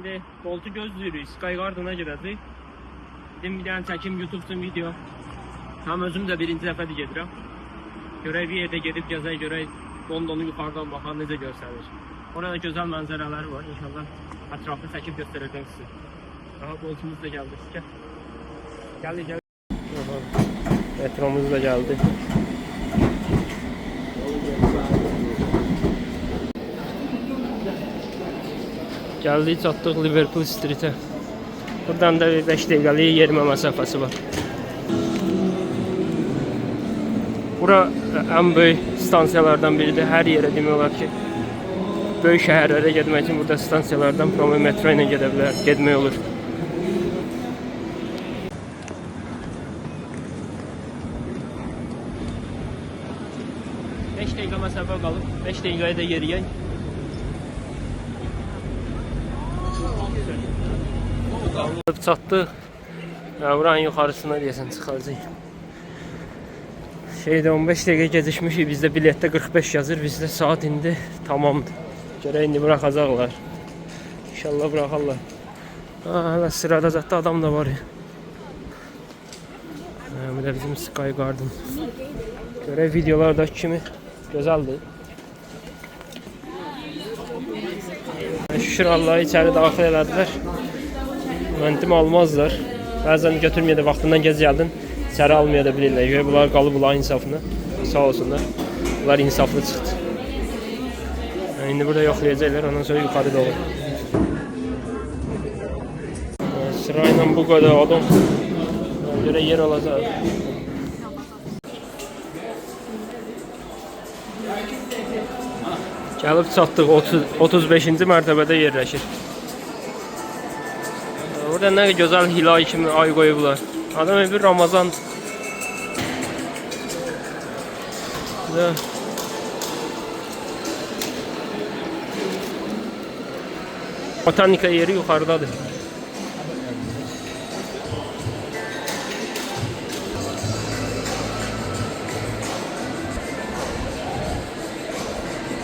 İndi Bolt'u gözləyirik, Sky Garden'a gedəcəyik. Dedim bir dənə çəkim YouTube üçün video. Tam özüm də birinci dəfədir gedirəm. Görək bir yerdə gedib gəzək, görək Londonu yuxarıdan baxan necə göstərir. Orada gözəl mənzərələri var. İnşallah ətraflı çəkib göstərəcəm sizə. Daha Bolt'umuz da gəldi. Gəl. Metromuz da geldi. Geldik, çatdıq Liverpool Street'e. Buradan da 5 dəqiqəlik yerimə məsafəsi var. Bura ən böyük stansiyalardan biridir. Hər yerə demək olar ki, böyük şəhərlərə getmək üçün burada stansiyalardan metro ilə getmək olur. Məsafə qalıb, 5 dəqiqəyə də yeriyək. Çatdıq. Buranın yuxarısına deyəsən çıxacaq. 15 dəqiqə gecikmişik, bizdə biletdə 45 yazır, bizdə saat indi tamamdır. Görək indi buraxacaqlar. İnşallah buraxarlar. Hələ sırada zətdə adam da var ya. Bu da bizim Sky Garden. Görək videolardakı kimi gözəldir. Şükür Allah'a içəri daxil elədilər. Məntim almazlar. Bəzən götürməyə də vaxtından gec gəldin, içəri almaya da bilirlər. Görə bunlar qalıblar insafına. Sağ olsunlar. Bunlar insaflı çıxdı. İndi burada yoxlayacaqlar, ondan sonra yuxarı doğru. Sırayla bu qədər adam. Görə yer olacaq. Gəlib çatdıq, 35-ci mərtəbədə yerləşir. Burada nə gözəl hilal kimi ay qoyublar. Adam bir Ramazan. Botanika yeri yuxarıdadır.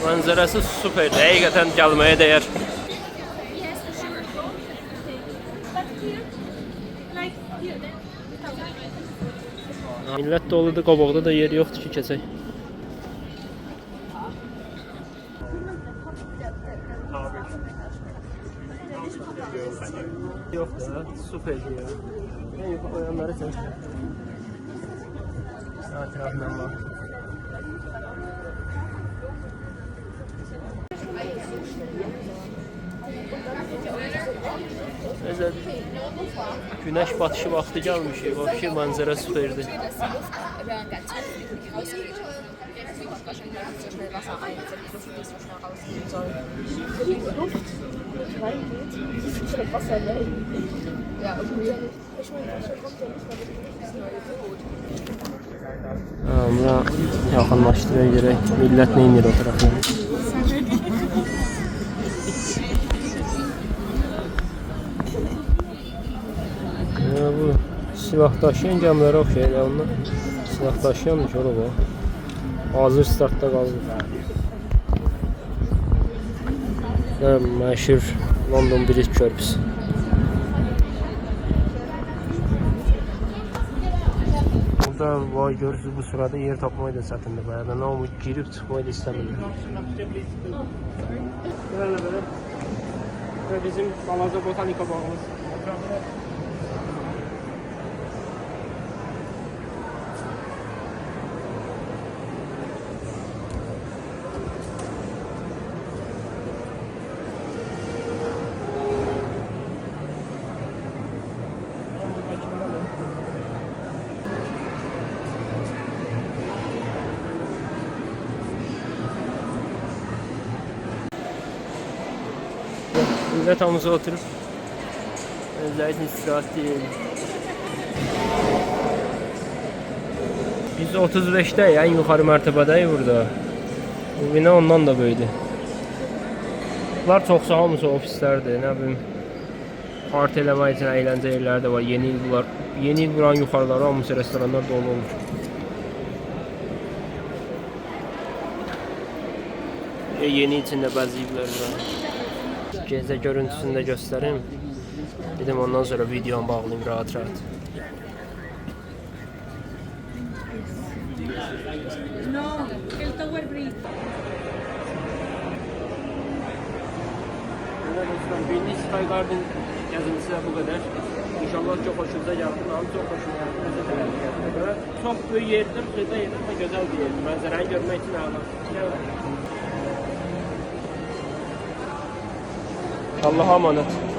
Manzarası süper. Həqiqətən gəlməyə dəyər. Millət doludur, qabaqda da yer yoxdur ki, keçək. Yoxdur ha, süperdir ya. Ən yuxu qoyanları çək. Ətrafından var. Mesela güneş batışı vakti gelmiş. Vahşi manzara süperdi. Buna yaxınlaşdıraya gerek. Millət nə inir o tarafına? Bu silah daşıyan gəmilərə oxşayır ya onlar. Silah daşıyandır ki, o. Hazır startda qaldı. Məşhur London Bridge körpüsü. Burada vay görürsünüz, bu sırada yer tapmayı da çətindir bayağı. Nə olmuş, girib çıxmayı da istəmirlər. Belə. Bizim balaca botanika bağımız. Millət hamısı oturub özlərinin istirahat deyil. Biz 35'də en yukarı mərtəbədəyik burada. Bu bina ondan da böyüdür. Bunlar çoxsa hamısı ofislərdir, nə bilim. Parti eləmək üçün əyləncə yerləri də var. Yeni il buranın yuxarıları hamısı restoranlar dolu olur. Yeni içində bəziyiblər. Gecə görüntüsünü də göstərim. Dedim ondan sonra videomu bağlayayım rahat-rahat. No, el Tower Bridge. Evet dostlar, birinci Sky Garden gəzintisi də bu qədər. İnşallah çox hoşunuza gəldi. Mənim çox hoşuma gəldi. Nəsə tələbə görə. Çox böyük yerdir, xırda yerdir və gözəl bir yerdir. Mənzərəni görmək üçün əla. Allah'a emanet.